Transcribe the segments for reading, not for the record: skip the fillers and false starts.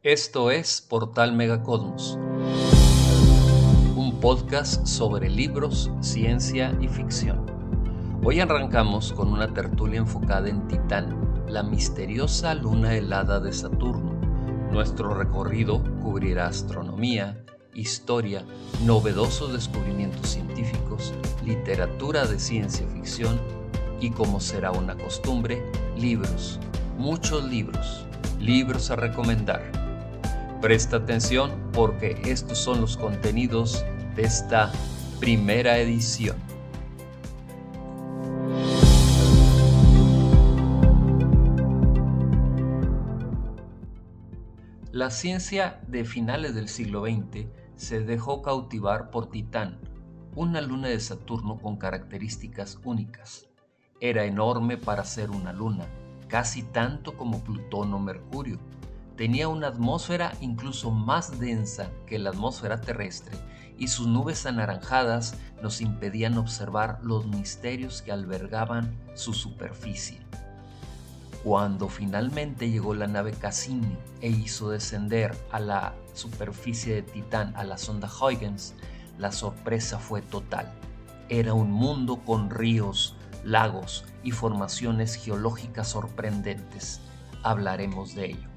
Esto es Portal Megacosmos, un podcast sobre libros, ciencia y ficción. Hoy arrancamos con una tertulia enfocada en Titán, la misteriosa luna helada de Saturno. Nuestro recorrido cubrirá astronomía, historia, novedosos descubrimientos científicos, literatura de ciencia ficción y, como será una costumbre, libros, muchos libros a recomendar. Presta atención porque estos son los contenidos de esta primera edición. La ciencia de finales del siglo XX se dejó cautivar por Titán, una luna de Saturno con características únicas. Era enorme para ser una luna, casi tanto como Plutón o Mercurio. Tenía una atmósfera incluso más densa que la atmósfera terrestre y sus nubes anaranjadas nos impedían observar los misterios que albergaban su superficie. Cuando finalmente llegó la nave Cassini e hizo descender a la superficie de Titán a la sonda Huygens, la sorpresa fue total. Era un mundo con ríos, lagos y formaciones geológicas sorprendentes. Hablaremos de ello.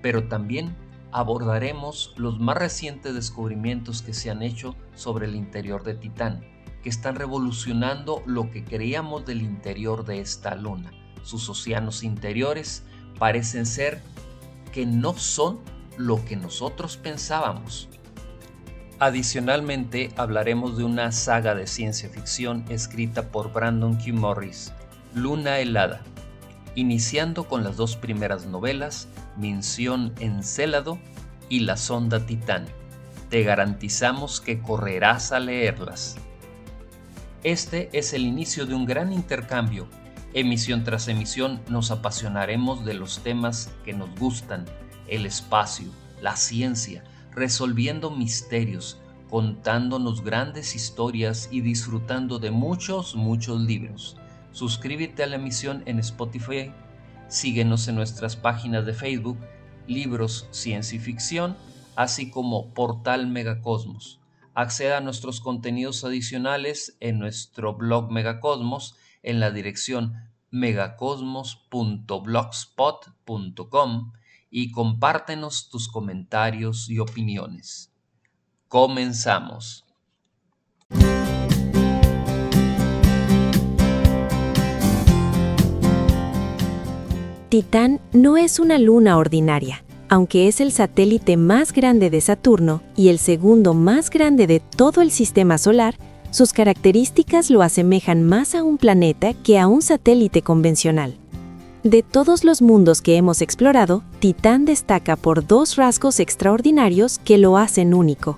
Pero también abordaremos los más recientes descubrimientos que se han hecho sobre el interior de Titán, que están revolucionando lo que creíamos del interior de esta luna. Sus océanos interiores parecen ser que no son lo que nosotros pensábamos. Adicionalmente, hablaremos de una saga de ciencia ficción escrita por Brandon Q. Morris, Luna helada, iniciando con las dos primeras novelas, Misión Encélado y La sonda Titán. Te garantizamos que correrás a leerlas. Este es el inicio de un gran intercambio. Emisión tras emisión nos apasionaremos de los temas que nos gustan, el espacio, la ciencia, resolviendo misterios, contándonos grandes historias y disfrutando de muchos libros. Suscríbete a la emisión en Spotify, síguenos en nuestras páginas de Facebook, Libros, Ciencia y Ficción, así como Portal Megacosmos. Acceda a nuestros contenidos adicionales en nuestro blog Megacosmos en la dirección megacosmos.blogspot.com y compártenos tus comentarios y opiniones. Comenzamos. Titán no es una luna ordinaria. Aunque es el satélite más grande de Saturno y el segundo más grande de todo el sistema solar, sus características lo asemejan más a un planeta que a un satélite convencional. De todos los mundos que hemos explorado, Titán destaca por dos rasgos extraordinarios que lo hacen único.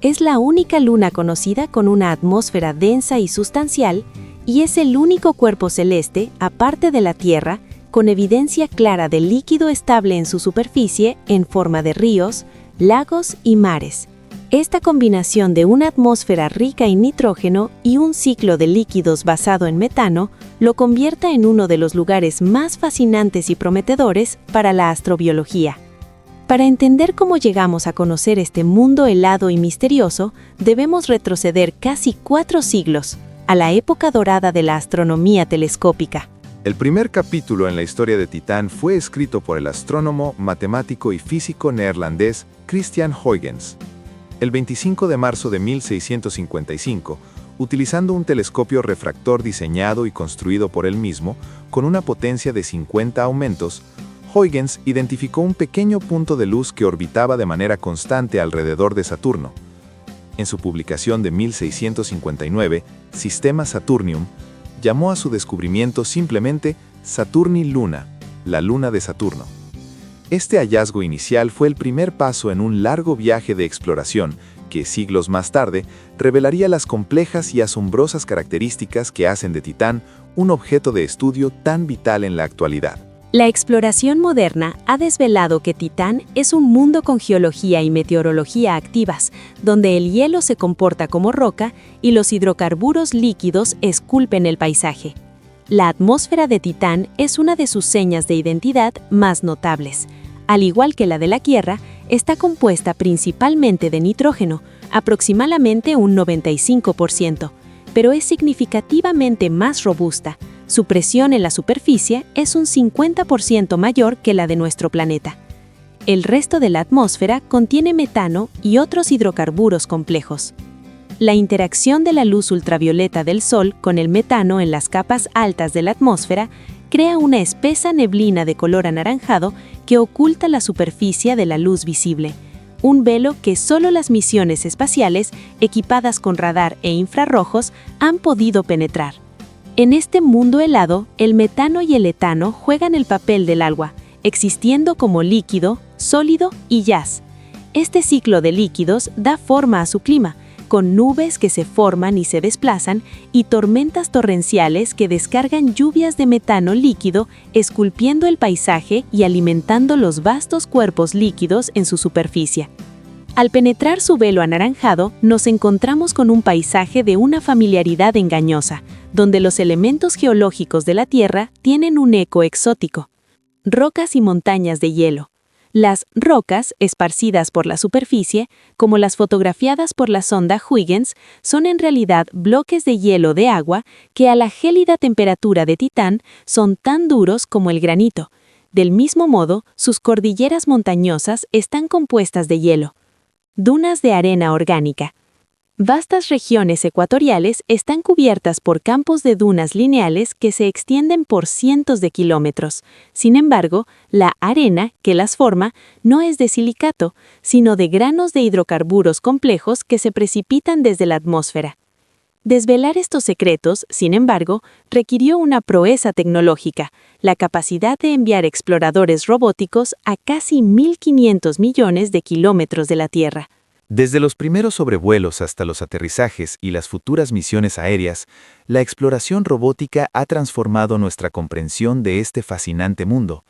Es la única luna conocida con una atmósfera densa y sustancial, y es el único cuerpo celeste, aparte de la Tierra, con evidencia clara de líquido estable en su superficie en forma de ríos, lagos y mares. Esta combinación de una atmósfera rica en nitrógeno y un ciclo de líquidos basado en metano lo convierte en uno de los lugares más fascinantes y prometedores para la astrobiología. Para entender cómo llegamos a conocer este mundo helado y misterioso, debemos retroceder casi 4 siglos, a la época dorada de la astronomía telescópica. El primer capítulo en la historia de Titán fue escrito por el astrónomo, matemático y físico neerlandés Christian Huygens. El 25 de marzo de 1655, utilizando un telescopio refractor diseñado y construido por él mismo, con una potencia de 50 aumentos, Huygens identificó un pequeño punto de luz que orbitaba de manera constante alrededor de Saturno. En su publicación de 1659, Sistema Saturnium, llamó a su descubrimiento simplemente Saturni Luna, la luna de Saturno. Este hallazgo inicial fue el primer paso en un largo viaje de exploración que, siglos más tarde, revelaría las complejas y asombrosas características que hacen de Titán un objeto de estudio tan vital en la actualidad. La exploración moderna ha desvelado que Titán es un mundo con geología y meteorología activas, donde el hielo se comporta como roca y los hidrocarburos líquidos esculpen el paisaje. La atmósfera de Titán es una de sus señas de identidad más notables. Al igual que la de la Tierra, está compuesta principalmente de nitrógeno, aproximadamente un 95%, pero es significativamente más robusta. Su presión en la superficie es un 50% mayor que la de nuestro planeta. El resto de la atmósfera contiene metano y otros hidrocarburos complejos. La interacción de la luz ultravioleta del Sol con el metano en las capas altas de la atmósfera crea una espesa neblina de color anaranjado que oculta la superficie de la luz visible, un velo que solo las misiones espaciales equipadas con radar e infrarrojos han podido penetrar. En este mundo helado, el metano y el etano juegan el papel del agua, existiendo como líquido, sólido y gas. Este ciclo de líquidos da forma a su clima, con nubes que se forman y se desplazan y tormentas torrenciales que descargan lluvias de metano líquido, esculpiendo el paisaje y alimentando los vastos cuerpos líquidos en su superficie. Al penetrar su velo anaranjado, nos encontramos con un paisaje de una familiaridad engañosa, donde los elementos geológicos de la Tierra tienen un eco exótico. Rocas y montañas de hielo. Las rocas, esparcidas por la superficie, como las fotografiadas por la sonda Huygens, son en realidad bloques de hielo de agua que a la gélida temperatura de Titán son tan duros como el granito. Del mismo modo, sus cordilleras montañosas están compuestas de hielo. Dunas de arena orgánica. Vastas regiones ecuatoriales están cubiertas por campos de dunas lineales que se extienden por cientos de kilómetros. Sin embargo, la arena que las forma no es de silicato, sino de granos de hidrocarburos complejos que se precipitan desde la atmósfera. Desvelar estos secretos, sin embargo, requirió una proeza tecnológica, la capacidad de enviar exploradores robóticos a casi 1.500 millones de kilómetros de la Tierra. Desde los primeros sobrevuelos hasta los aterrizajes y las futuras misiones aéreas, la exploración robótica ha transformado nuestra comprensión de este fascinante mundo.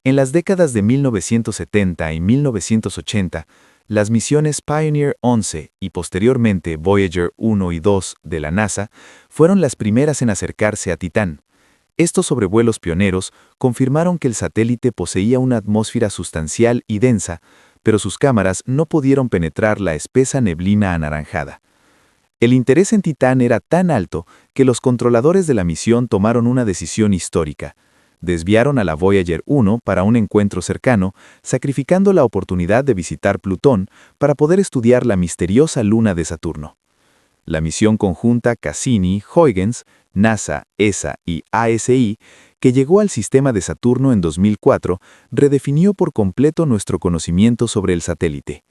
En las décadas de 1970 y 1980, las misiones Pioneer 11 y posteriormente Voyager 1 y 2 de la NASA fueron las primeras en acercarse a Titán. Estos sobrevuelos pioneros confirmaron que el satélite poseía una atmósfera sustancial y densa, pero sus cámaras no pudieron penetrar la espesa neblina anaranjada. El interés en Titán era tan alto que los controladores de la misión tomaron una decisión histórica. Desviaron a la Voyager 1 para un encuentro cercano, sacrificando la oportunidad de visitar Plutón para poder estudiar la misteriosa luna de Saturno. La misión conjunta Cassini-Huygens, NASA, ESA y ASI, que llegó al sistema de Saturno en 2004, redefinió por completo nuestro conocimiento sobre el satélite.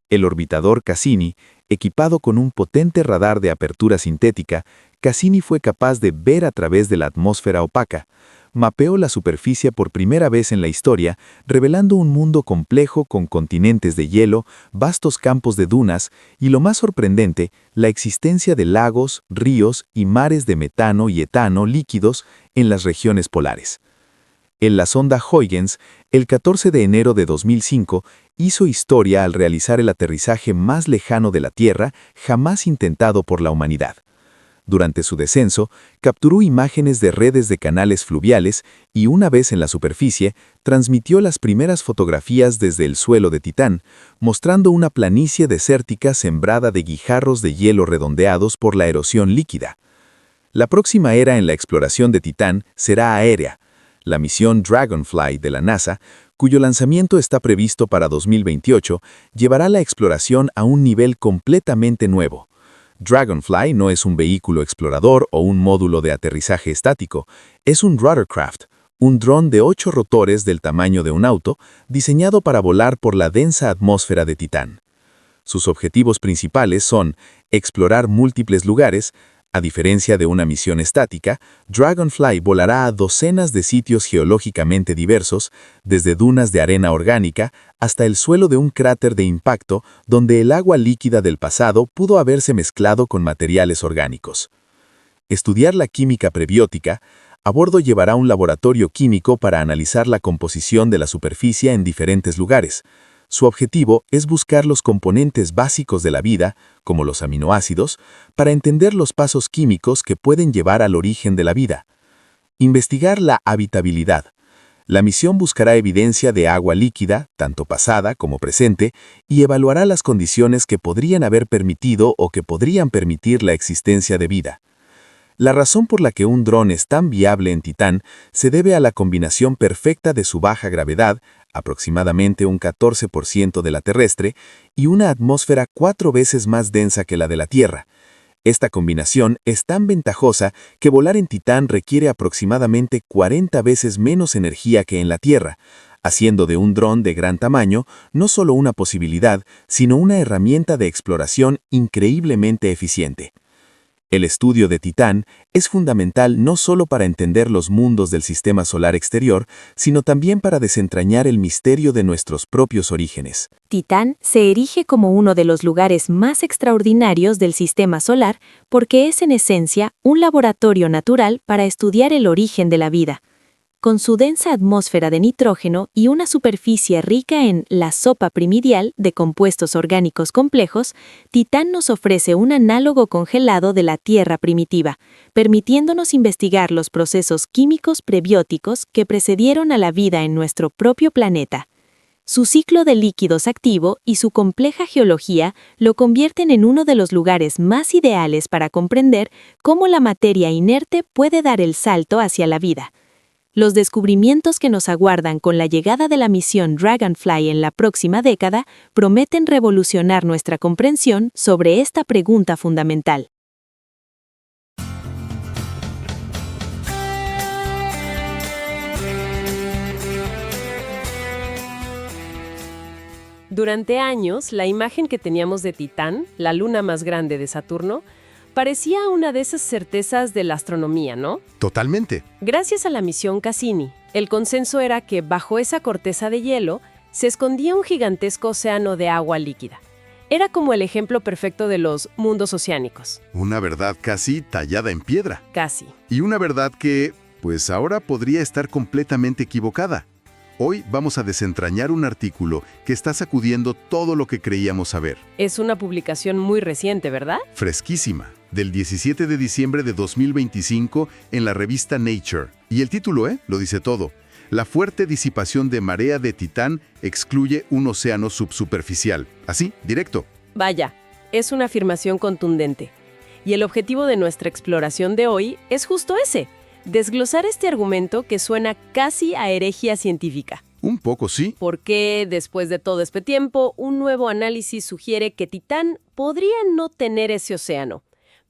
El orbitador Cassini, equipado con un potente radar de apertura sintética, Cassini fue capaz de ver a través de la atmósfera opaca, mapeó la superficie por primera vez en la historia, revelando un mundo complejo con continentes de hielo, vastos campos de dunas y, lo más sorprendente, la existencia de lagos, ríos y mares de metano y etano líquidos en las regiones polares. En la sonda Huygens, el 14 de enero de 2005, hizo historia al realizar el aterrizaje más lejano de la Tierra jamás intentado por la humanidad. Durante su descenso, capturó imágenes de redes de canales fluviales y, una vez en la superficie, transmitió las primeras fotografías desde el suelo de Titán, mostrando una planicie desértica sembrada de guijarros de hielo redondeados por la erosión líquida. La próxima era en la exploración de Titán será aérea. La misión Dragonfly de la NASA, cuyo lanzamiento está previsto para 2028, llevará la exploración a un nivel completamente nuevo. Dragonfly no es un vehículo explorador o un módulo de aterrizaje estático, es un rotorcraft, un dron de 8 rotores del tamaño de un auto, diseñado para volar por la densa atmósfera de Titán. Sus objetivos principales son explorar múltiples lugares. A diferencia de una misión estática, Dragonfly volará a docenas de sitios geológicamente diversos, desde dunas de arena orgánica hasta el suelo de un cráter de impacto donde el agua líquida del pasado pudo haberse mezclado con materiales orgánicos. Estudiar la química prebiótica. A bordo llevará un laboratorio químico para analizar la composición de la superficie en diferentes lugares. Su objetivo es buscar los componentes básicos de la vida, como los aminoácidos, para entender los pasos químicos que pueden llevar al origen de la vida. Investigar la habitabilidad. La misión buscará evidencia de agua líquida, tanto pasada como presente, y evaluará las condiciones que podrían haber permitido o que podrían permitir la existencia de vida. La razón por la que un dron es tan viable en Titán se debe a la combinación perfecta de su baja gravedad, aproximadamente un 14% de la terrestre, y una atmósfera 4 veces más densa que la de la Tierra. Esta combinación es tan ventajosa que volar en Titán requiere aproximadamente 40 veces menos energía que en la Tierra, haciendo de un dron de gran tamaño no solo una posibilidad, sino una herramienta de exploración increíblemente eficiente. El estudio de Titán es fundamental no solo para entender los mundos del sistema solar exterior, sino también para desentrañar el misterio de nuestros propios orígenes. Titán se erige como uno de los lugares más extraordinarios del sistema solar porque es en esencia un laboratorio natural para estudiar el origen de la vida. Con su densa atmósfera de nitrógeno y una superficie rica en la sopa primidial de compuestos orgánicos complejos, Titán nos ofrece un análogo congelado de la Tierra primitiva, permitiéndonos investigar los procesos químicos prebióticos que precedieron a la vida en nuestro propio planeta. Su ciclo de líquidos activo y su compleja geología lo convierten en uno de los lugares más ideales para comprender cómo la materia inerte puede dar el salto hacia la vida. Los descubrimientos que nos aguardan con la llegada de la misión Dragonfly en la próxima década prometen revolucionar nuestra comprensión sobre esta pregunta fundamental. Durante años, la imagen que teníamos de Titán, la luna más grande de Saturno, parecía una de esas certezas de la astronomía, ¿no? Totalmente. Gracias a la misión Cassini, el consenso era que bajo esa corteza de hielo se escondía un gigantesco océano de agua líquida. Era como el ejemplo perfecto de los mundos oceánicos. Una verdad casi tallada en piedra. Casi. Y una verdad que, pues ahora podría estar completamente equivocada. Hoy vamos a desentrañar un artículo que está sacudiendo todo lo que creíamos saber. Es una publicación muy reciente, ¿verdad? Fresquísima, del 17 de diciembre de 2025 en la revista Nature. Y el título, lo dice todo. La fuerte disipación de marea de Titán excluye un océano subsuperficial. Así, directo. Vaya, es una afirmación contundente. Y el objetivo de nuestra exploración de hoy es justo ese: desglosar este argumento que suena casi a herejía científica. Un poco sí. Porque, después de todo este tiempo, un nuevo análisis sugiere que Titán podría no tener ese océano.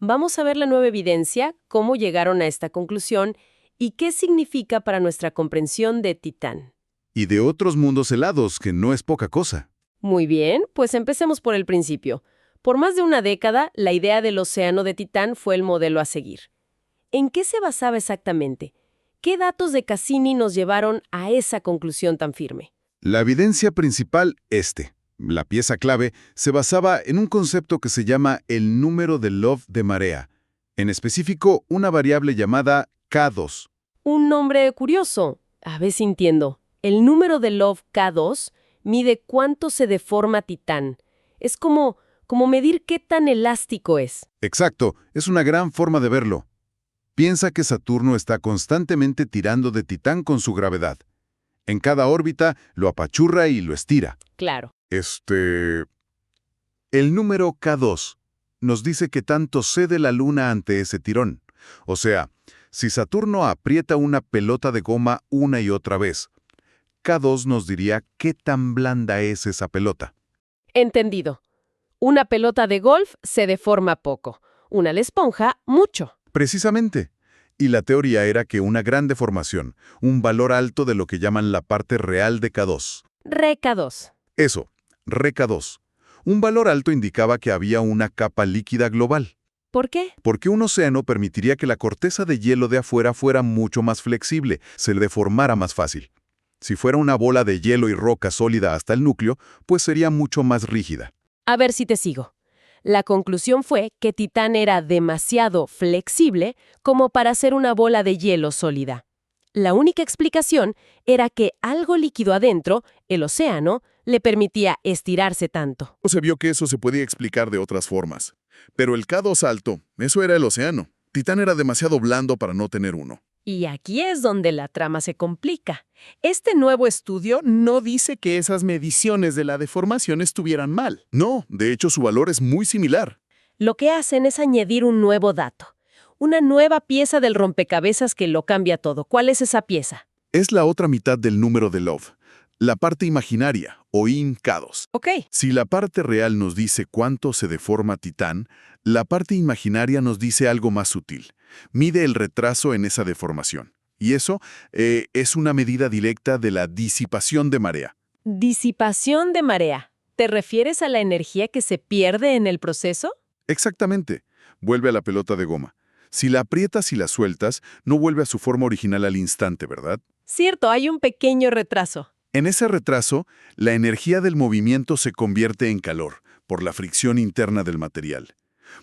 Vamos a ver la nueva evidencia, cómo llegaron a esta conclusión y qué significa para nuestra comprensión de Titán. Y de otros mundos helados, que no es poca cosa. Muy bien, pues empecemos por el principio. Por más de una década, la idea del océano de Titán fue el modelo a seguir. ¿En qué se basaba exactamente? ¿Qué datos de Cassini nos llevaron a esa conclusión tan firme? La evidencia principal, la pieza clave, se basaba en un concepto que se llama el número de Love de marea. En específico, una variable llamada K2. Un nombre curioso. A ver si entiendo. El número de Love K2 mide cuánto se deforma Titán. Es como medir qué tan elástico es. Exacto, es una gran forma de verlo. Piensa que Saturno está constantemente tirando de Titán con su gravedad. En cada órbita lo apachurra y lo estira. Claro. El número K2 nos dice que tanto cede la Luna ante ese tirón. O sea, si Saturno aprieta una pelota de goma una y otra vez, K2 nos diría qué tan blanda es esa pelota. Entendido. Una pelota de golf se deforma poco. Una de esponja, mucho. Precisamente. Y la teoría era que una gran deformación, un valor alto de lo que llaman la parte real de K2. Re K2. Eso, Re K2. Un valor alto indicaba que había una capa líquida global. ¿Por qué? Porque un océano permitiría que la corteza de hielo de afuera fuera mucho más flexible, se deformara más fácil. Si fuera una bola de hielo y roca sólida hasta el núcleo, pues sería mucho más rígida. A ver si te sigo. La conclusión fue que Titán era demasiado flexible como para ser una bola de hielo sólida. La única explicación era que algo líquido adentro, el océano, le permitía estirarse tanto. Se vio que eso se podía explicar de otras formas. Pero el K2 alto, eso era el océano. Titán era demasiado blando para no tener uno. Y aquí es donde la trama se complica. Este nuevo estudio No dice que esas mediciones de la deformación estuvieran mal. No, de hecho su valor es muy similar. lo que hacen es añadir un nuevo dato, una nueva pieza del rompecabezas que lo cambia todo. ¿Cuál es esa pieza? Es la otra mitad del número de Love, la parte imaginaria, o IM-K2. Ok, Si la parte real nos dice cuánto se deforma Titán, la parte imaginaria nos dice algo más sutil. Mide el retraso en esa deformación. Y eso es una medida directa de la disipación de marea. disipación de marea. ¿Te refieres a la energía que se pierde en el proceso? Exactamente. Vuelve a la pelota de goma. Si la aprietas y la sueltas, no vuelve a su forma original al instante, ¿verdad? Cierto, hay un pequeño retraso. En ese retraso, la energía del movimiento se convierte en calor por la fricción interna del material.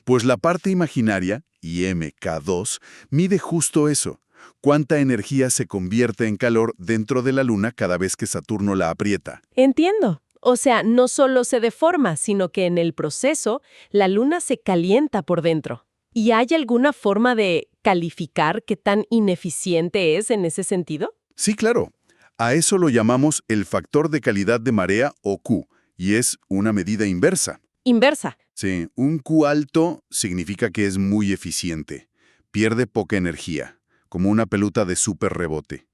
Pues la parte imaginaria, IM-K2, mide justo eso. Cuánta energía se convierte en calor dentro de la Luna cada vez que Saturno la aprieta. Entiendo. O sea, no solo se deforma, sino que en el proceso, la Luna se calienta por dentro. ¿Y hay alguna forma de calificar qué tan ineficiente es en ese sentido? Sí, claro. A eso lo llamamos el factor de calidad de marea o Q, y es una medida inversa. Inversa. Sí, un Q alto significa que es muy eficiente. Pierde poca energía, como una pelota de súper rebote.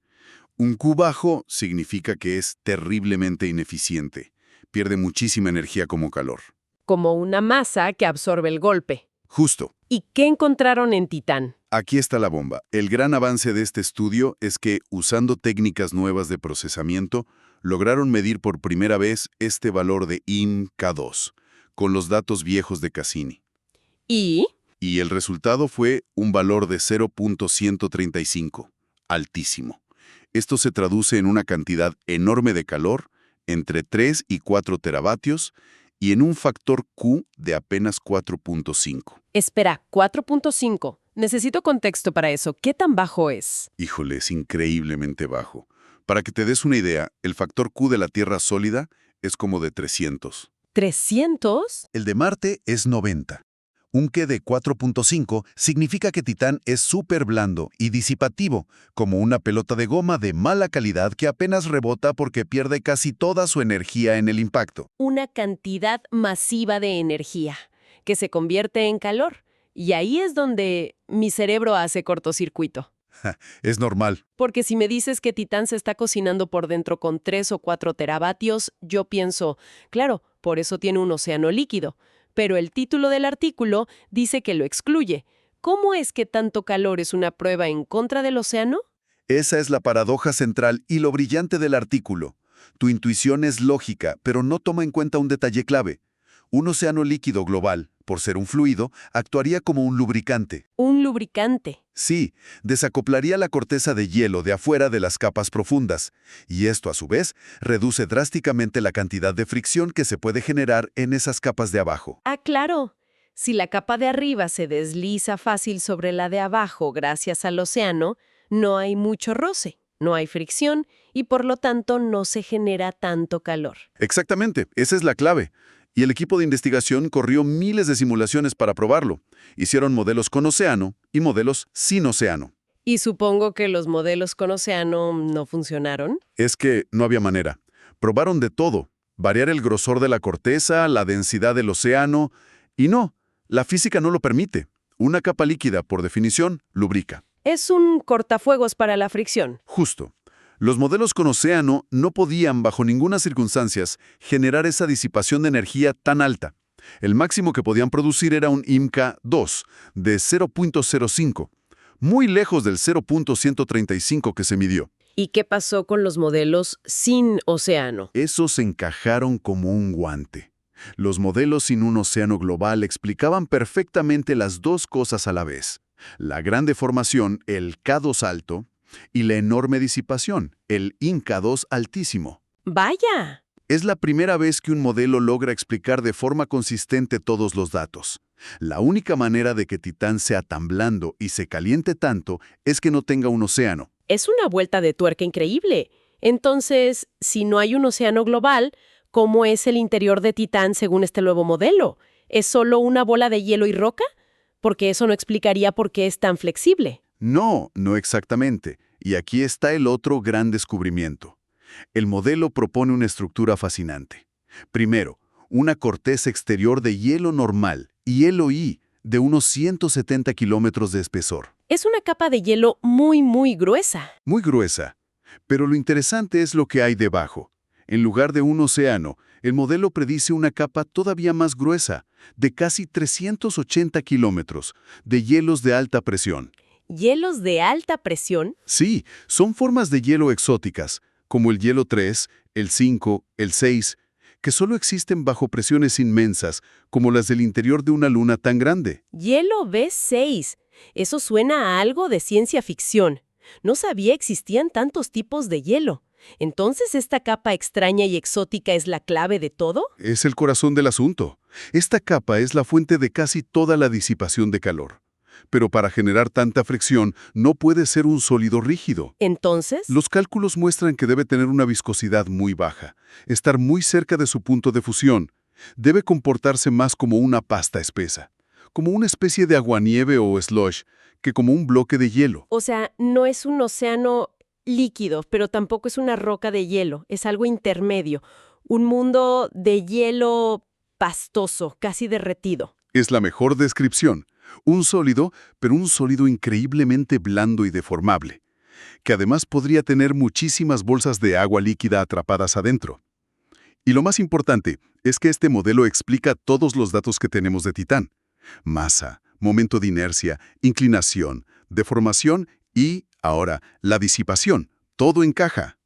Un Q bajo significa que es terriblemente ineficiente. Pierde muchísima energía como calor. Como una masa que absorbe el golpe. Justo. ¿Y qué encontraron en Titán? Aquí está la bomba. El gran avance de este estudio es que, usando técnicas nuevas de procesamiento, lograron medir por primera vez este valor de IM-K2, con los datos viejos de Cassini. ¿Y? Y el resultado fue un valor de 0.135, altísimo. Esto se traduce en una cantidad enorme de calor, entre 3 y 4 teravatios, y en un factor Q de apenas 4.5. Espera, 4.5. Necesito contexto para eso. ¿Qué tan bajo es? Híjole, es increíblemente bajo. Para que te des una idea, el factor Q de la Tierra sólida es como de 300. ¿300? El de Marte es 90. Un Q de 4.5 significa que Titán es súper blando y disipativo, como una pelota de goma de mala calidad que apenas rebota porque pierde casi toda su energía en el impacto. Una cantidad masiva de energía, que se convierte en calor. Y ahí es donde mi cerebro hace cortocircuito. Es normal. Porque si me dices que Titán se está cocinando por dentro con 3 o 4 teravatios, yo pienso, claro, por eso tiene un océano líquido. Pero el título del artículo dice que lo excluye. ¿Cómo es que tanto calor es una prueba en contra del océano? Esa es la paradoja central y lo brillante del artículo. Tu intuición es lógica, pero no toma en cuenta un detalle clave. Un océano líquido global, por ser un fluido, actuaría como un lubricante. Un lubricante. Sí, desacoplaría la corteza de hielo de afuera de las capas profundas, y esto a su vez reduce drásticamente la cantidad de fricción que se puede generar en esas capas de abajo. Ah, claro. Si la capa de arriba se desliza fácil sobre la de abajo gracias al océano, no hay mucho roce, no hay fricción y por lo tanto no se genera tanto calor. Exactamente, esa es la clave. Y el equipo de investigación corrió miles de simulaciones para probarlo. Hicieron modelos con océano y modelos sin océano. Y supongo que los modelos con océano no funcionaron. Es que no había manera. Probaron de todo. Variar el grosor de la corteza, la densidad del océano. Y no, la física no lo permite. Una capa líquida, por definición, lubrica. Es un cortafuegos para la fricción. Justo. Los modelos con océano no podían, bajo ninguna circunstancia, generar esa disipación de energía tan alta. El máximo que podían producir era un IM-K2 de 0.05, muy lejos del 0.135 que se midió. ¿Y qué pasó con los modelos sin océano? Esos encajaron como un guante. Los modelos sin un océano global explicaban perfectamente las dos cosas a la vez. La gran deformación, el K2 alto, y la enorme disipación, el IM-K2 altísimo. ¡Vaya! Es la primera vez que un modelo logra explicar de forma consistente todos los datos. La única manera de que Titán sea tan blando y se caliente tanto es que no tenga un océano. Es una vuelta de tuerca increíble. Entonces, si no hay un océano global, ¿cómo es el interior de Titán según este nuevo modelo? ¿Es solo una bola de hielo y roca? Porque eso no explicaría por qué es tan flexible. No, no exactamente. Y aquí está el otro gran descubrimiento. El modelo propone una estructura fascinante. Primero, una corteza exterior de hielo normal, hielo I, de unos 170 kilómetros de espesor. Es una capa de hielo muy, muy gruesa. Muy gruesa. Pero lo interesante es lo que hay debajo. En lugar de un océano, el modelo predice una capa todavía más gruesa, de casi 380 kilómetros, de hielos de alta presión. ¿Hielos de alta presión? Sí, son formas de hielo exóticas, como el hielo 3, el 5, el 6, que solo existen bajo presiones inmensas, como las del interior de una luna tan grande. Hielo B6. Eso suena a algo de ciencia ficción. No sabía existían tantos tipos de hielo. Entonces, ¿esta capa extraña y exótica es la clave de todo? Es el corazón del asunto. Esta capa es la fuente de casi toda la disipación de calor. Pero para generar tanta fricción no puede ser un sólido rígido. Entonces, Los cálculos muestran que debe tener una viscosidad muy baja, estar muy cerca de su punto de fusión. Debe comportarse más como una pasta espesa, como una especie de aguanieve o slush, que como un bloque de hielo. o sea, no es un océano líquido, pero tampoco es una roca de hielo. Es algo intermedio. Un mundo de hielo pastoso, casi derretido. Es la mejor descripción. Un sólido, pero un sólido increíblemente blando y deformable, que además podría tener muchísimas bolsas de agua líquida atrapadas adentro. Y lo más importante es que este modelo explica todos los datos que tenemos de Titán: masa, momento de inercia, inclinación, deformación y, ahora, la disipación. Todo encaja.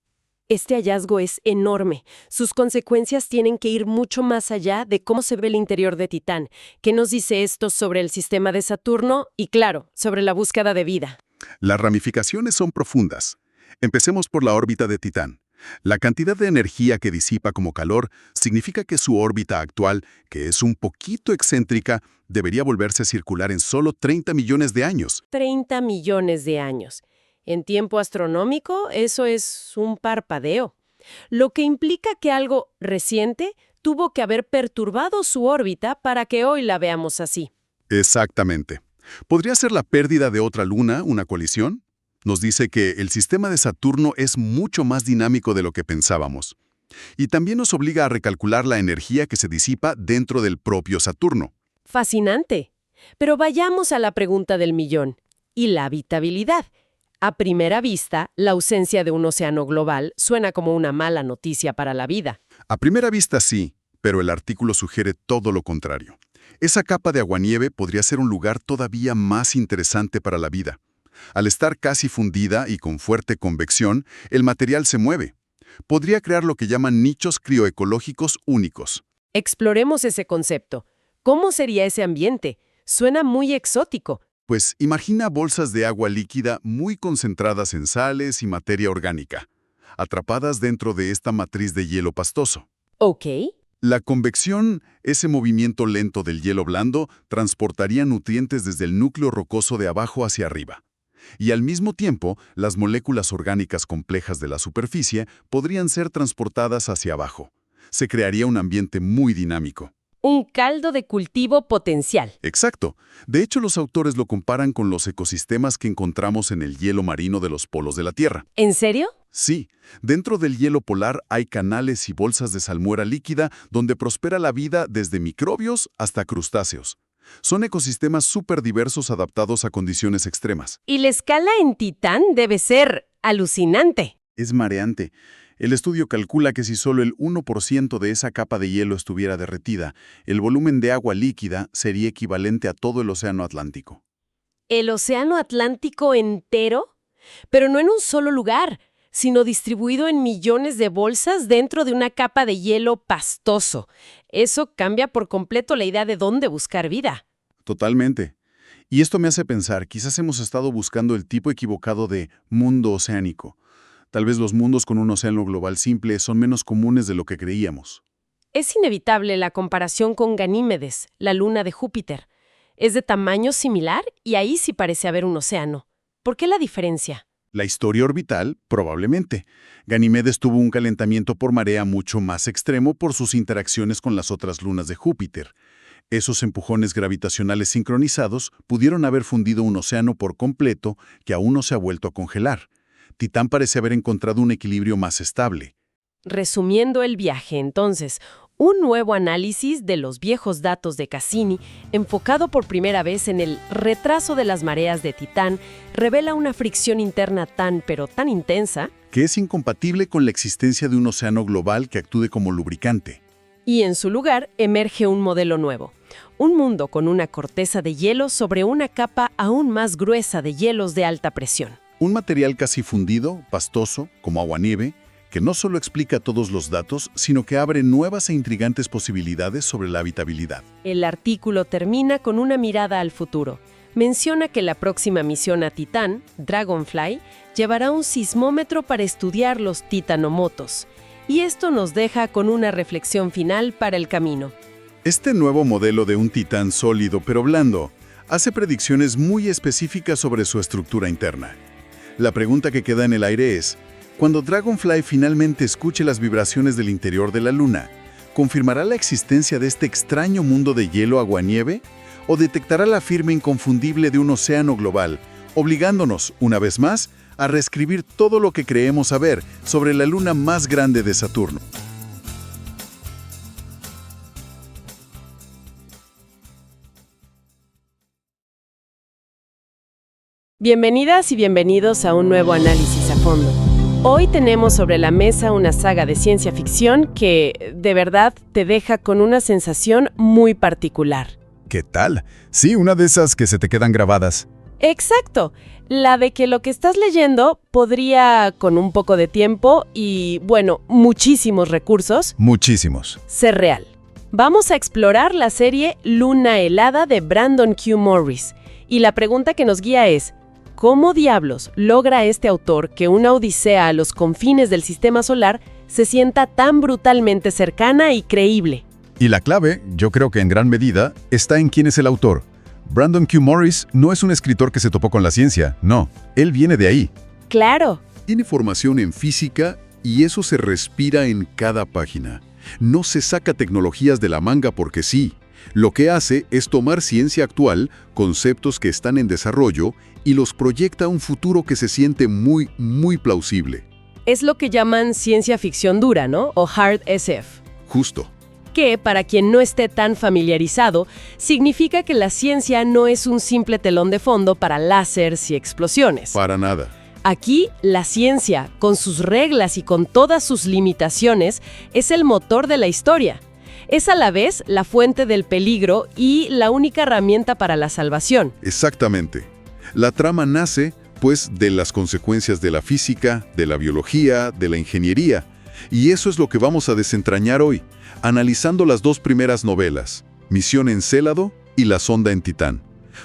Este hallazgo es enorme. Sus consecuencias tienen que ir mucho más allá de cómo se ve el interior de Titán. ¿Qué nos dice esto sobre el sistema de Saturno? Y claro, sobre la búsqueda de vida. Las ramificaciones son profundas. Empecemos por la órbita de Titán. La cantidad de energía que disipa como calor significa que su órbita actual, que es un poquito excéntrica, debería volverse circular en solo 30 millones de años. 30 millones de años. En tiempo astronómico, eso es un parpadeo. Lo que implica que algo reciente tuvo que haber perturbado su órbita para que hoy la veamos así. Exactamente. ¿Podría ser la pérdida de otra luna, una colisión? Nos dice que el sistema de Saturno es mucho más dinámico de lo que pensábamos. Y también nos obliga a recalcular la energía que se disipa dentro del propio Saturno. Fascinante. Pero vayamos a la pregunta del millón. ¿Y la habitabilidad? A primera vista, la ausencia de un océano global suena como una mala noticia para la vida. A primera vista sí, pero el artículo sugiere todo lo contrario. Esa capa de aguanieve podría ser un lugar todavía más interesante para la vida. Al estar casi fundida y con fuerte convección, el material se mueve. Podría crear lo que llaman nichos crioecológicos únicos. Exploremos ese concepto. ¿Cómo sería ese ambiente? Suena muy exótico. Pues imagina bolsas de agua líquida muy concentradas en sales y materia orgánica, atrapadas dentro de esta matriz de hielo pastoso. Ok. La convección, ese movimiento lento del hielo blando, transportaría nutrientes desde el núcleo rocoso de abajo hacia arriba. Y al mismo tiempo, las moléculas orgánicas complejas de la superficie podrían ser transportadas hacia abajo. Se crearía un ambiente muy dinámico. Un caldo de cultivo potencial. Exacto. De hecho, los autores lo comparan con los ecosistemas que encontramos en el hielo marino de los polos de la Tierra. ¿En serio? Sí, dentro del hielo polar hay canales y bolsas de salmuera líquida donde prospera la vida desde microbios hasta crustáceos. Son ecosistemas súper diversos adaptados a condiciones extremas. Y la escala en Titán debe ser alucinante. Es mareante. El estudio calcula que si solo el 1% de esa capa de hielo estuviera derretida, el volumen de agua líquida sería equivalente a todo el océano Atlántico. ¿El océano Atlántico entero? Pero no en un solo lugar, sino distribuido en millones de bolsas dentro de una capa de hielo pastoso. Eso cambia por completo la idea de dónde buscar vida. Totalmente. Y esto me hace pensar, quizás hemos estado buscando el tipo equivocado de mundo oceánico. Tal vez los mundos con un océano global simple son menos comunes de lo que creíamos. Es inevitable la comparación con Ganímedes, la luna de Júpiter. Es de tamaño similar y ahí sí parece haber un océano. ¿Por qué la diferencia? La historia orbital, probablemente. Ganímedes tuvo un calentamiento por marea mucho más extremo por sus interacciones con las otras lunas de Júpiter. Esos empujones gravitacionales sincronizados pudieron haber fundido un océano por completo que aún no se ha vuelto a congelar. Titán parece haber encontrado un equilibrio más estable. Resumiendo el viaje, entonces, un nuevo análisis de los viejos datos de Cassini, enfocado por primera vez en el retraso de las mareas de Titán, revela una fricción interna pero tan intensa, Que es incompatible con la existencia de un océano global que actúe como lubricante. y en su lugar emerge un modelo nuevo. Un mundo con una corteza de hielo sobre una capa aún más gruesa de hielos de alta presión. Un material casi fundido, pastoso, como aguanieve, que no solo explica todos los datos, sino que abre nuevas e intrigantes posibilidades sobre la habitabilidad. El artículo termina con una mirada al futuro. Menciona que la próxima misión a Titán, Dragonfly, llevará un sismómetro para estudiar los titanomotos. Y esto nos deja con una reflexión final para el camino. Este nuevo modelo de un titán sólido pero blando hace predicciones muy específicas sobre su estructura interna. La pregunta que queda en el aire es, cuando Dragonfly finalmente escuche las vibraciones del interior de la Luna, ¿confirmará la existencia de este extraño mundo de hielo aguanieve? ¿O detectará la firma inconfundible de un océano global, obligándonos, una vez más, a reescribir todo lo que creemos saber sobre la luna más grande de Saturno? Bienvenidas y bienvenidos a un nuevo análisis a fondo. Hoy tenemos sobre la mesa una saga de ciencia ficción que, de verdad, te deja con una sensación muy particular. ¿Qué tal? Sí, una de esas que se te quedan grabadas. Exacto, la de que lo que estás leyendo podría, con un poco de tiempo y, bueno, muchísimos recursos, Muchísimos. ser real. Vamos a explorar la serie Luna helada de Brandon Q. Morris. Y la pregunta que nos guía es, ¿cómo diablos logra este autor que una odisea a los confines del sistema solar se sienta tan brutalmente cercana y creíble? Y la clave, yo creo que en gran medida, está en quién es el autor. Brandon Q. Morris no es un escritor que se topó con la ciencia, no, él viene de ahí. Claro. Tiene formación en física y eso se respira en cada página. No se saca tecnologías de la manga porque sí. Lo que hace es tomar ciencia actual, conceptos que están en desarrollo, y los proyecta a un futuro que se siente muy, muy plausible. Es lo que llaman ciencia ficción dura, ¿no? O hard SF. Justo. Que, para quien no esté tan familiarizado, significa que la ciencia no es un simple telón de fondo para láseres y explosiones. Para nada. Aquí, la ciencia, con sus reglas y con todas sus limitaciones, es el motor de la historia. Es a la vez la fuente del peligro y la única herramienta para la salvación. Exactamente. La trama nace, pues, de las consecuencias de la física, de la biología, de la ingeniería. Y eso es lo que vamos a desentrañar hoy, analizando las dos primeras novelas, Misión Encélado y La sonda en Titán.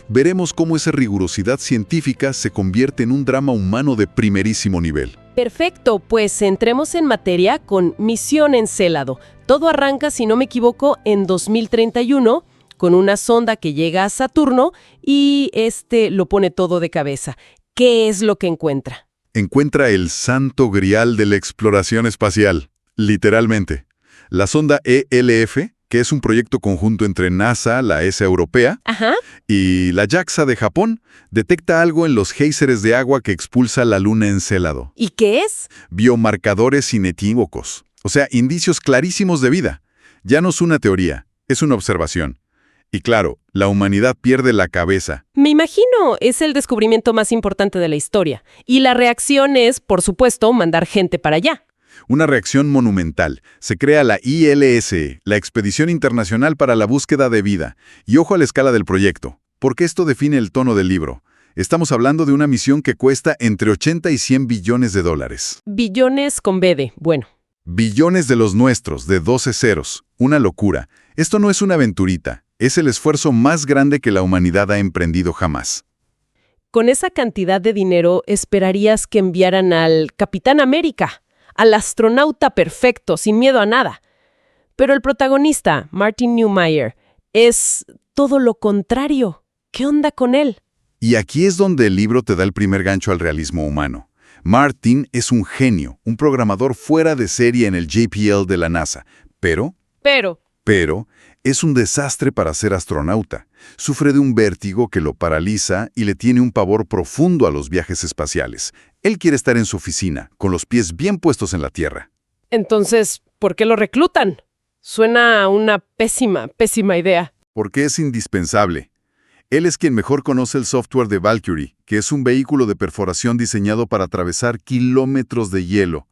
Veremos cómo esa rigurosidad científica se convierte en un drama humano de primerísimo nivel. Perfecto, pues entremos en materia con Misión Encélado. Todo arranca, si no me equivoco, en 2031, con una sonda que llega a Saturno y lo pone todo de cabeza. ¿Qué es lo que encuentra? Encuentra el santo grial de la exploración espacial, literalmente. La sonda ELF, que es un proyecto conjunto entre NASA, la ESA europea, y la JAXA de Japón, detecta algo en los géiseres de agua que expulsa la Luna Encélado. ¿Y qué es? Biomarcadores inequívocos, o sea, indicios clarísimos de vida. Ya no es una teoría, es una observación. Y claro, la humanidad pierde la cabeza. Me imagino, es el descubrimiento más importante de la historia. Y la reacción es, por supuesto, mandar gente para allá. Una reacción monumental. Se crea la ILS, la Expedición Internacional para la Búsqueda de Vida. Y ojo a la escala del proyecto, porque esto define el tono del libro. Estamos hablando de una misión que cuesta entre 80 y 100 billones de dólares. Billones con B de, bueno. Billones de los nuestros, de 12 ceros. Una locura. Esto no es una aventurita. Es el esfuerzo más grande que la humanidad ha emprendido jamás. Con esa cantidad de dinero, esperarías que enviaran al Capitán América, al astronauta perfecto, sin miedo a nada. Pero el protagonista, Martin Neumeyer, es todo lo contrario. ¿Qué onda con él? Y aquí es donde el libro te da el primer gancho al realismo humano. Martin es un genio, un programador fuera de serie en el JPL de la NASA. Pero Es un desastre para ser astronauta. Sufre de un vértigo que lo paraliza y le tiene un pavor profundo a los viajes espaciales. Él quiere estar en su oficina, con los pies bien puestos en la Tierra. Entonces, ¿por qué lo reclutan? Suena a una pésima, pésima idea. Porque es indispensable. Él es quien mejor conoce el software de Valkyrie, que es un vehículo de perforación diseñado para atravesar kilómetros de hielo.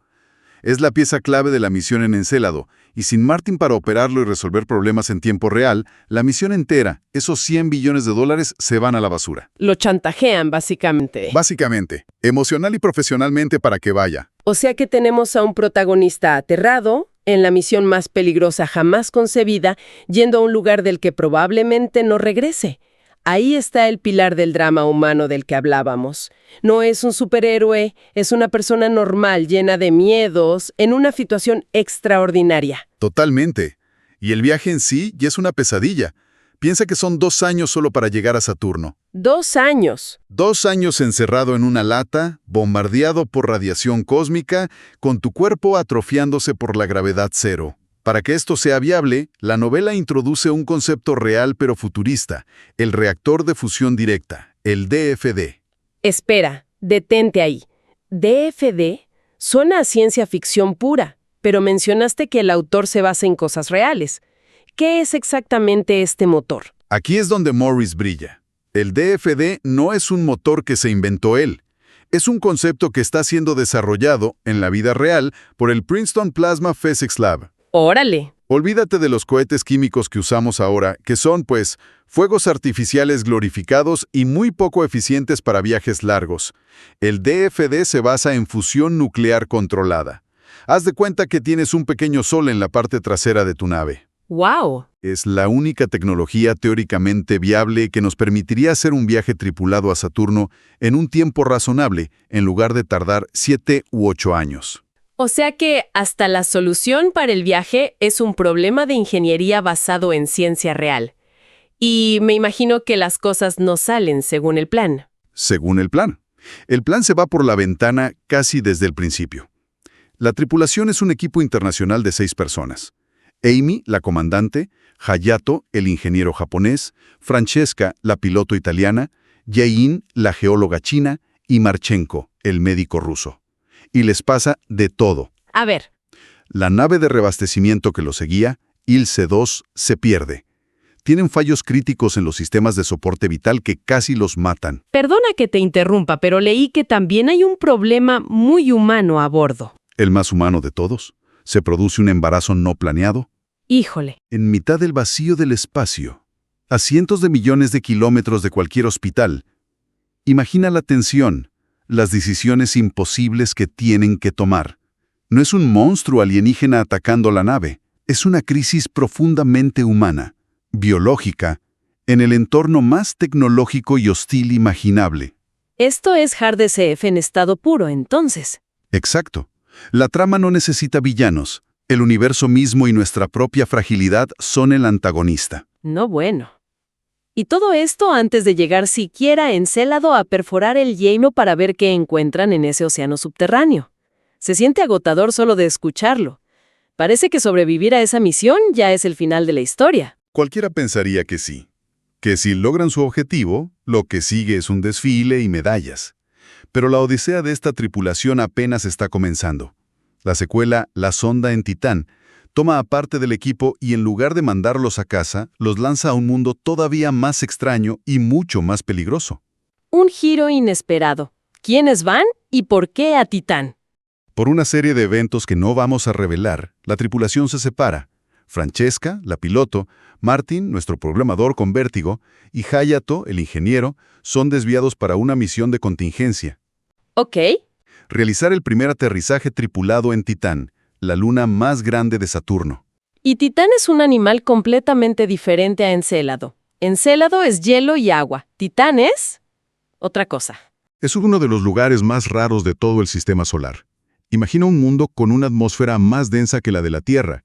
Es la pieza clave de la misión en Encélado, y sin Martin para operarlo y resolver problemas en tiempo real, la misión entera, esos $100 billones, se van a la basura. Lo chantajean, básicamente. Básicamente, emocional y profesionalmente para que vaya. O sea que tenemos a un protagonista aterrado, en la misión más peligrosa jamás concebida, yendo a un lugar del que probablemente no regrese. Ahí está el pilar del drama humano del que hablábamos. No es un superhéroe, es una persona normal, llena de miedos, en una situación extraordinaria. Totalmente. Y el viaje en sí ya es una pesadilla. Piensa que son 2 años solo para llegar a Saturno. 2 años. 2 años encerrado en una lata, bombardeado por radiación cósmica, con tu cuerpo atrofiándose por la gravedad cero. Para que esto sea viable, la novela introduce un concepto real pero futurista, el reactor de fusión directa, el DFD. Espera, detente ahí. DFD suena a ciencia ficción pura, pero mencionaste que el autor se basa en cosas reales. ¿Qué es exactamente este motor? Aquí es donde Morris brilla. El DFD no es un motor que se inventó él. Es un concepto que está siendo desarrollado, en la vida real, por el Princeton Plasma Physics Lab. ¡Órale! Olvídate de los cohetes químicos que usamos ahora, que son, pues, fuegos artificiales glorificados y muy poco eficientes para viajes largos. El DFD se basa en fusión nuclear controlada. Haz de cuenta que tienes un pequeño sol en la parte trasera de tu nave. ¡Wow! Es la única tecnología teóricamente viable que nos permitiría hacer un viaje tripulado a Saturno en un tiempo razonable, en lugar de tardar 7 u 8 años. O sea que hasta la solución para el viaje es un problema de ingeniería basado en ciencia real. Y me imagino que las cosas no salen según el plan. Según el plan. El plan se va por la ventana casi desde el principio. La tripulación es un equipo internacional de 6 personas. Amy, la comandante, Hayato, el ingeniero japonés, Francesca, la piloto italiana, Yain, la geóloga china, y Marchenko, el médico ruso. Y les pasa de todo. A ver. La nave de reabastecimiento que lo seguía, Ilse-2, se pierde. Tienen fallos críticos en los sistemas de soporte vital que casi los matan. Perdona que te interrumpa, pero leí que también hay un problema muy humano a bordo. El más humano de todos. Se produce un embarazo no planeado. Híjole. En mitad del vacío del espacio, a cientos de millones de kilómetros de cualquier hospital. Imagina la tensión, las decisiones imposibles que tienen que tomar. No es un monstruo alienígena atacando la nave, es una crisis profundamente humana, biológica, en el entorno más tecnológico y hostil imaginable. Esto es Hard SF en estado puro, entonces. Exacto. La trama no necesita villanos. El universo mismo y nuestra propia fragilidad son el antagonista. No bueno. Y todo esto antes de llegar siquiera a Encélado a perforar el hielo para ver qué encuentran en ese océano subterráneo. Se siente agotador solo de escucharlo. Parece que sobrevivir a esa misión ya es el final de la historia. Cualquiera pensaría que sí. Que si logran su objetivo, lo que sigue es un desfile y medallas. Pero la odisea de esta tripulación apenas está comenzando. La secuela, La sonda en Titán, toma a parte del equipo y en lugar de mandarlos a casa, los lanza a un mundo todavía más extraño y mucho más peligroso. Un giro inesperado. ¿Quiénes van y por qué a Titán? Por una serie de eventos que no vamos a revelar, la tripulación se separa. Francesca, la piloto, Martin, nuestro programador con vértigo, y Hayato, el ingeniero, son desviados para una misión de contingencia. Ok. Realizar el primer aterrizaje tripulado en Titán, la luna más grande de Saturno. Y Titán es un animal completamente diferente a Encélado. Encélado es hielo y agua. Titán es otra cosa. Es uno de los lugares más raros de todo el sistema solar. Imagina un mundo con una atmósfera más densa que la de la Tierra,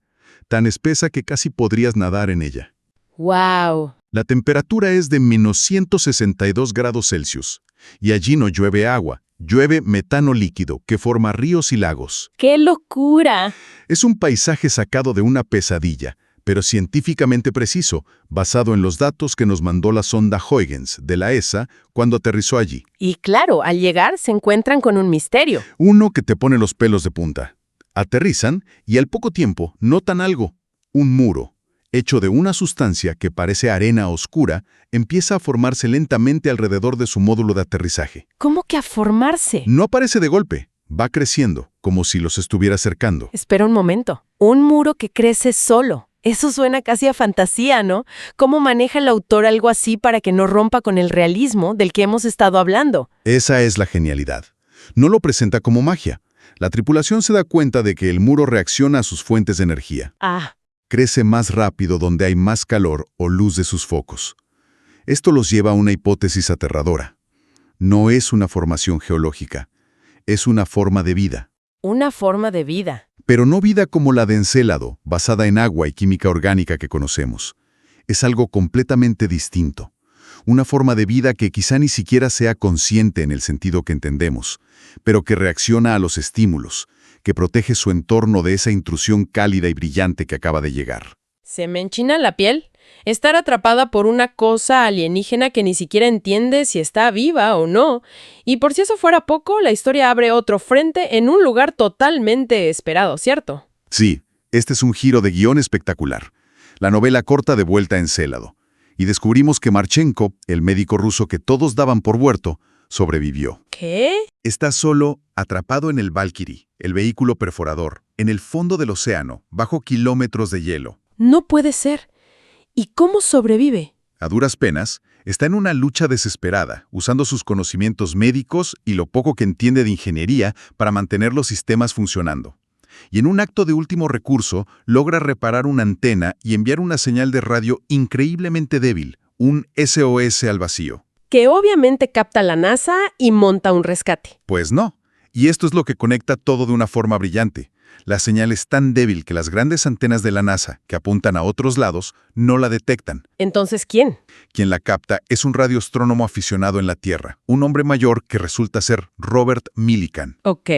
tan espesa que casi podrías nadar en ella. ¡Wow! La temperatura es de -162 grados Celsius, y allí no llueve agua, llueve metano líquido que forma ríos y lagos. ¡Qué locura! Es un paisaje sacado de una pesadilla, pero científicamente preciso, basado en los datos que nos mandó la sonda Huygens de la ESA cuando aterrizó allí. Y claro, al llegar se encuentran con un misterio. Uno que te pone los pelos de punta. Aterrizan y al poco tiempo notan algo. Un muro, hecho de una sustancia que parece arena oscura, empieza a formarse lentamente alrededor de su módulo de aterrizaje. ¿Cómo que a formarse? No aparece de golpe, va creciendo, como si los estuviera acercando. Espera un momento. Un muro que crece solo. Eso suena casi a fantasía, ¿no? ¿Cómo maneja el autor algo así para que no rompa con el realismo del que hemos estado hablando? Esa es la genialidad. No lo presenta como magia. La tripulación se da cuenta de que el muro reacciona a sus fuentes de energía. Crece más rápido donde hay más calor o luz de sus focos. Esto los lleva a una hipótesis aterradora. No es una formación geológica, es una forma de vida. Una forma de vida. Pero no vida como la de Encélado, basada en agua y química orgánica que conocemos. Es algo completamente distinto. Una forma de vida que quizá ni siquiera sea consciente en el sentido que entendemos, pero que reacciona a los estímulos, que protege su entorno de esa intrusión cálida y brillante que acaba de llegar. Se me enchina la piel. Estar atrapada por una cosa alienígena que ni siquiera entiende si está viva o no. Y por si eso fuera poco, la historia abre otro frente en un lugar totalmente esperado, ¿cierto? Sí, este es un giro de guión espectacular. La novela corta de vuelta a Encélado. Y descubrimos que Marchenko, el médico ruso que todos daban por muerto, sobrevivió. ¿Qué? Está solo, atrapado en el Valkyrie, el vehículo perforador, en el fondo del océano, bajo kilómetros de hielo. No puede ser. ¿Y cómo sobrevive? A duras penas, está en una lucha desesperada, usando sus conocimientos médicos y lo poco que entiende de ingeniería para mantener los sistemas funcionando. Y en un acto de último recurso, logra reparar una antena y enviar una señal de radio increíblemente débil, un SOS al vacío. Que obviamente capta la NASA y monta un rescate. Pues no. Y esto es lo que conecta todo de una forma brillante. La señal es tan débil que las grandes antenas de la NASA, que apuntan a otros lados, no la detectan. Entonces, ¿quién? Quien la capta es un radioastrónomo aficionado en la Tierra, un hombre mayor que resulta ser Robert Millikan. Ok.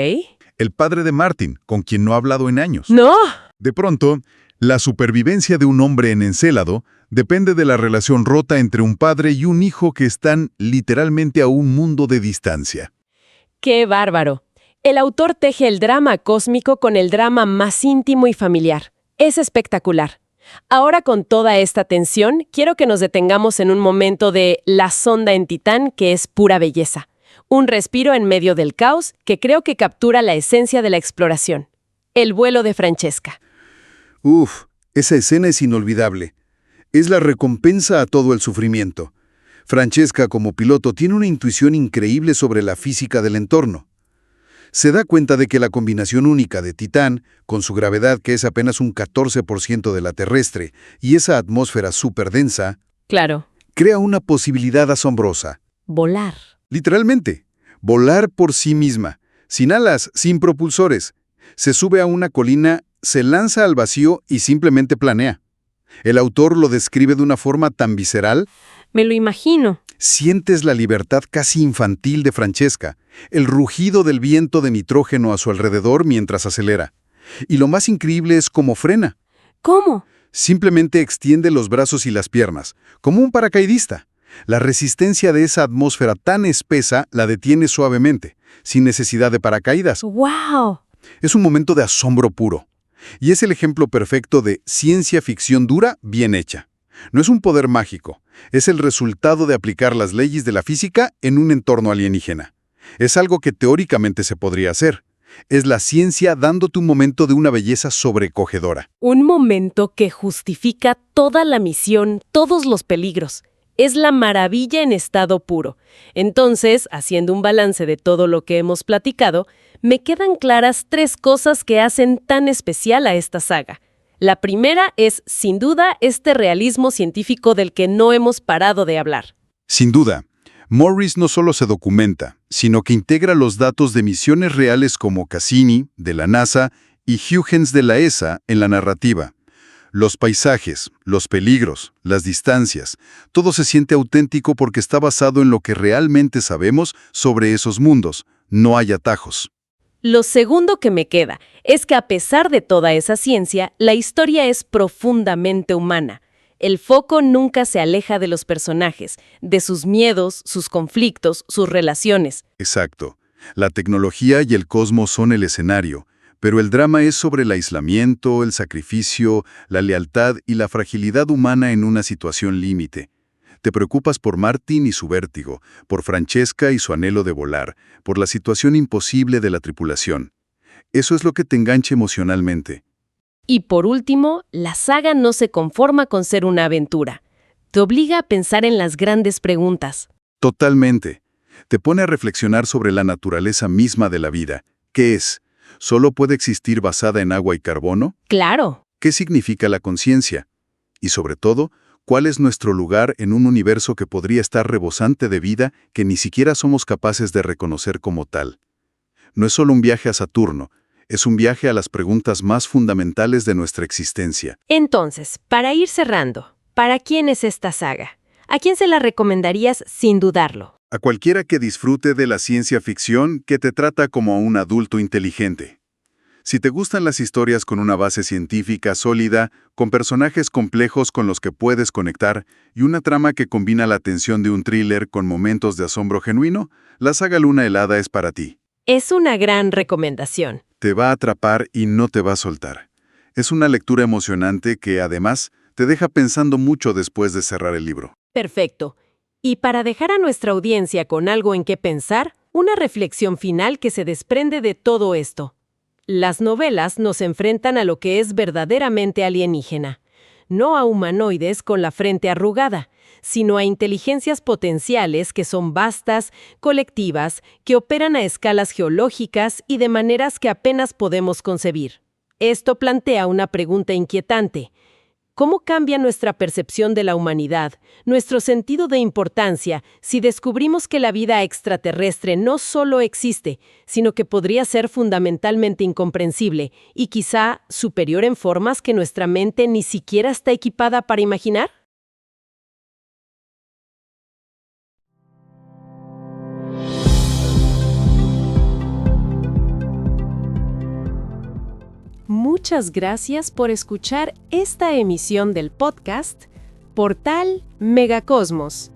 El padre de Martin, con quien no ha hablado en años. ¡No! De pronto, la supervivencia de un hombre en Encélado depende de la relación rota entre un padre y un hijo que están literalmente a un mundo de distancia. ¡Qué bárbaro! El autor teje el drama cósmico con el drama más íntimo y familiar. Es espectacular. Ahora, con toda esta tensión, quiero que nos detengamos en un momento de la sonda en Titán, que es pura belleza. Un respiro en medio del caos que creo que captura la esencia de la exploración. El vuelo de Francesca. Uf, esa escena es inolvidable. Es la recompensa a todo el sufrimiento. Francesca, como piloto, tiene una intuición increíble sobre la física del entorno. Se da cuenta de que la combinación única de Titán, con su gravedad que es apenas un 14% de la terrestre, y esa atmósfera superdensa, Claro. crea una posibilidad asombrosa. Volar. Literalmente, volar por sí misma, sin alas, sin propulsores. Se sube a una colina, se lanza al vacío y simplemente planea. El autor lo describe de una forma tan visceral. Me lo imagino. Sientes la libertad casi infantil de Francesca, el rugido del viento de nitrógeno a su alrededor mientras acelera. Y lo más increíble es cómo frena. ¿Cómo? Simplemente extiende los brazos y las piernas, como un paracaidista. La resistencia de esa atmósfera tan espesa la detiene suavemente, sin necesidad de paracaídas. ¡Wow! Es un momento de asombro puro. Y es el ejemplo perfecto de ciencia ficción dura bien hecha. No es un poder mágico, es el resultado de aplicar las leyes de la física en un entorno alienígena. Es algo que teóricamente se podría hacer. Es la ciencia dándote un momento de una belleza sobrecogedora. Un momento que justifica toda la misión, todos los peligros. Es la maravilla en estado puro. Entonces, haciendo un balance de todo lo que hemos platicado, me quedan claras 3 cosas que hacen tan especial a esta saga. La primera es, sin duda, este realismo científico del que no hemos parado de hablar. Sin duda, Morris no solo se documenta, sino que integra los datos de misiones reales como Cassini, de la NASA, y Huygens de la ESA en la narrativa. Los paisajes, los peligros, las distancias, todo se siente auténtico porque está basado en lo que realmente sabemos sobre esos mundos. No hay atajos. Lo segundo que me queda es que a pesar de toda esa ciencia, la historia es profundamente humana. El foco nunca se aleja de los personajes, de sus miedos, sus conflictos, sus relaciones. Exacto. La tecnología y el cosmos son el escenario, pero el drama es sobre el aislamiento, el sacrificio, la lealtad y la fragilidad humana en una situación límite. Te preocupas por Martin y su vértigo, por Francesca y su anhelo de volar, por la situación imposible de la tripulación. Eso es lo que te engancha emocionalmente. Y por último, la saga no se conforma con ser una aventura. Te obliga a pensar en las grandes preguntas. Totalmente. Te pone a reflexionar sobre la naturaleza misma de la vida. ¿Qué es? ¿Solo puede existir basada en agua y carbono? ¡Claro! ¿Qué significa la conciencia? Y sobre todo, ¿cuál es nuestro lugar en un universo que podría estar rebosante de vida que ni siquiera somos capaces de reconocer como tal? No es solo un viaje a Saturno, es un viaje a las preguntas más fundamentales de nuestra existencia. Entonces, para ir cerrando, ¿para quién es esta saga? ¿A quién se la recomendarías sin dudarlo? A cualquiera que disfrute de la ciencia ficción que te trata como a un adulto inteligente. Si te gustan las historias con una base científica sólida, con personajes complejos con los que puedes conectar y una trama que combina la tensión de un thriller con momentos de asombro genuino, la saga Luna Helada es para ti. Es una gran recomendación. Te va a atrapar y no te va a soltar. Es una lectura emocionante que, además, te deja pensando mucho después de cerrar el libro. Perfecto. Y para dejar a nuestra audiencia con algo en qué pensar, una reflexión final que se desprende de todo esto. Las novelas nos enfrentan a lo que es verdaderamente alienígena, no a humanoides con la frente arrugada, sino a inteligencias potenciales que son vastas, colectivas, que operan a escalas geológicas y de maneras que apenas podemos concebir. Esto plantea una pregunta inquietante. ¿Cómo cambia nuestra percepción de la humanidad, nuestro sentido de importancia, si descubrimos que la vida extraterrestre no solo existe, sino que podría ser fundamentalmente incomprensible y quizá superior en formas que nuestra mente ni siquiera está equipada para imaginar? Muchas gracias por escuchar esta emisión del podcast Portal Megacosmos.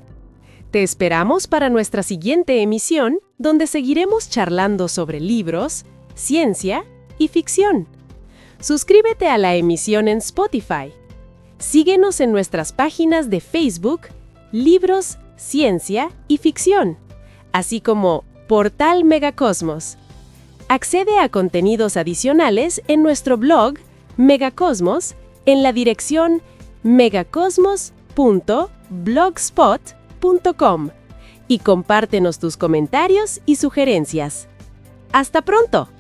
Te esperamos para nuestra siguiente emisión, donde seguiremos charlando sobre libros, ciencia y ficción. Suscríbete a la emisión en Spotify. Síguenos en nuestras páginas de Facebook, Libros, Ciencia y Ficción, así como Portal Megacosmos. Accede a contenidos adicionales en nuestro blog Megacosmos en la dirección megacosmos.blogspot.com y compártenos tus comentarios y sugerencias. ¡Hasta pronto!